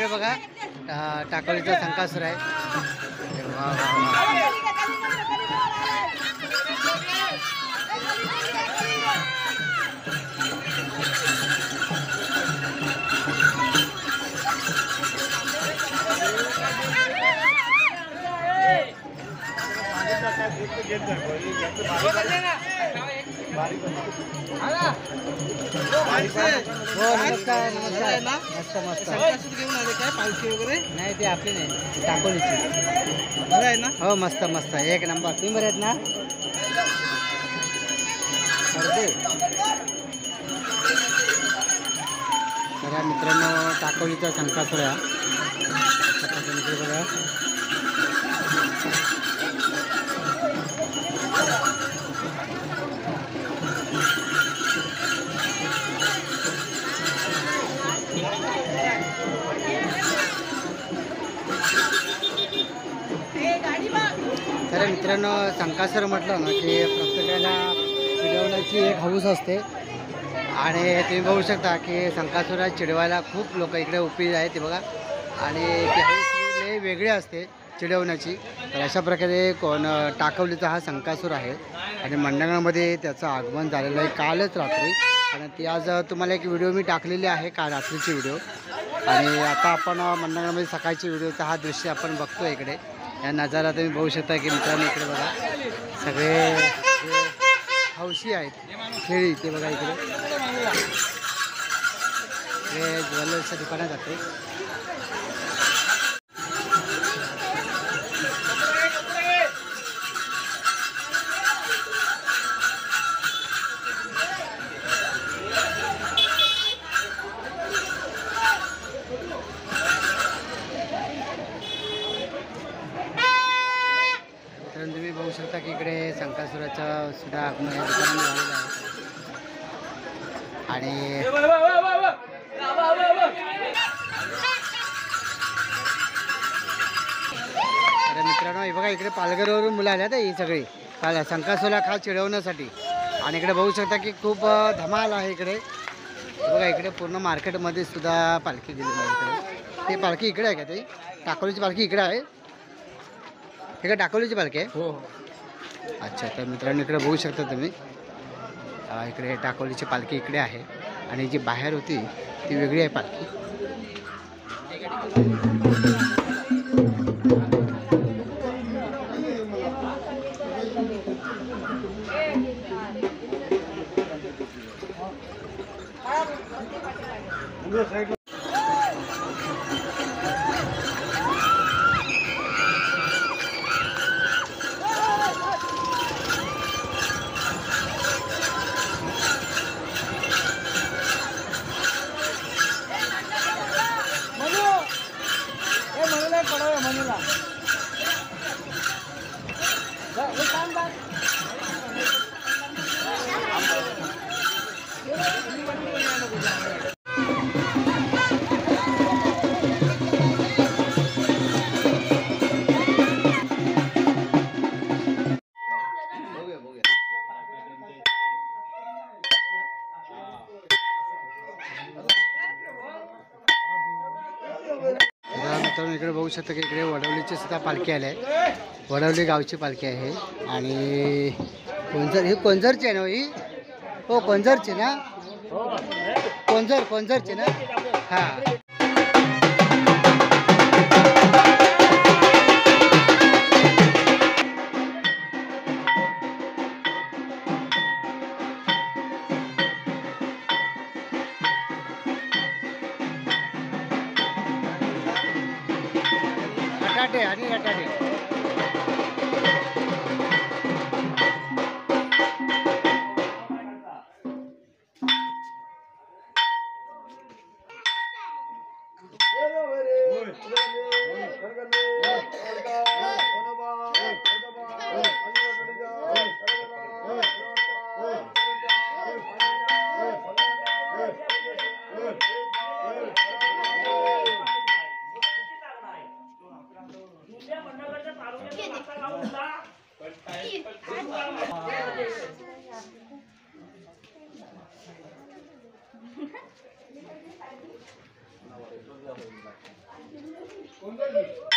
इकडे बघा टाकोलीचा संकासूर आहे। वा वा नमस्कार नमस्कार मस्त मस्त घेऊन आले काय पालखी वगैरे नाही ते आपली नाही टाकोलीची बरं आहे ना हो मस्त मस्त एक नंबर तुम्ही बरे आहेत ना तर मित्रांनो टाकोलीचा संकासूर बघा तर मित्रांनो संकासूर म्हटलं ना की प्रत्येकाला चिडवण्याची एक हौस असते आणि तुम्ही बघू शकता की संकासूरात चिडवायला खूप लोक इकडे उपयोगी आहेत ते बघा आणि ती हौस वेगळी असते चिडवण्याची। तर अशा प्रकारे टाकवलीचा हा संकासूर आहे आणि मंडळामध्ये त्याचं आगमन झालेलं आहे कालच रात्री आणि ती आज तुम्हाला एक व्हिडिओ मी टाकलेली आहे काल रात्रीची व्हिडिओ आणि आता आपण मंडळामध्ये सकाळची व्हिडिओचा हा दृश्य आपण बघतो इकडे या नजारा तुम्ही बघू शकता की मित्रांनो इकडे बघा सगळे जे हौशी आहेत खेळी ते बघा इकडे हे ज्वेलर्सच्या दुकानात जाते। तुम्ही बघू शकता की इकडे संकासुराचा सुद्धा आगमन या दुकानामध्ये झालेला आहे आणि अरे मित्रांनो हे बघा इकडे पालघरवरून मुलं आल्या ही सगळी संकासूरला खास चिडवण्यासाठी आणि इकडे बघू शकता की खूप धमाल आहे इकडे बघा इकडे पूर्ण मार्केटमध्ये सुद्धा पालखी गेलेली आहे इकडे ते पालखी इकडे आहे का ते टाकोलीची पालखी इकडे आहे हे का टाकोलीची पालखी आहे हो अच्छा। तर मित्रांनो इकडे बघू शकता तुम्ही इकडे टाकोलीची पालखी इकडे आहे आणि जी बाहेर होती ती वेगळी आहे पालखी। मित्रांनो इकडे बघू शकता की इकडे वडवलीची सुद्धा पालखी आली आहे वडवली गावची पालखी आहे आणि कोंझर ही कोंझरची आहे ना ही हो कोंझरची ना कोंझरची ना हां रटाटे आणि रटाटे कोण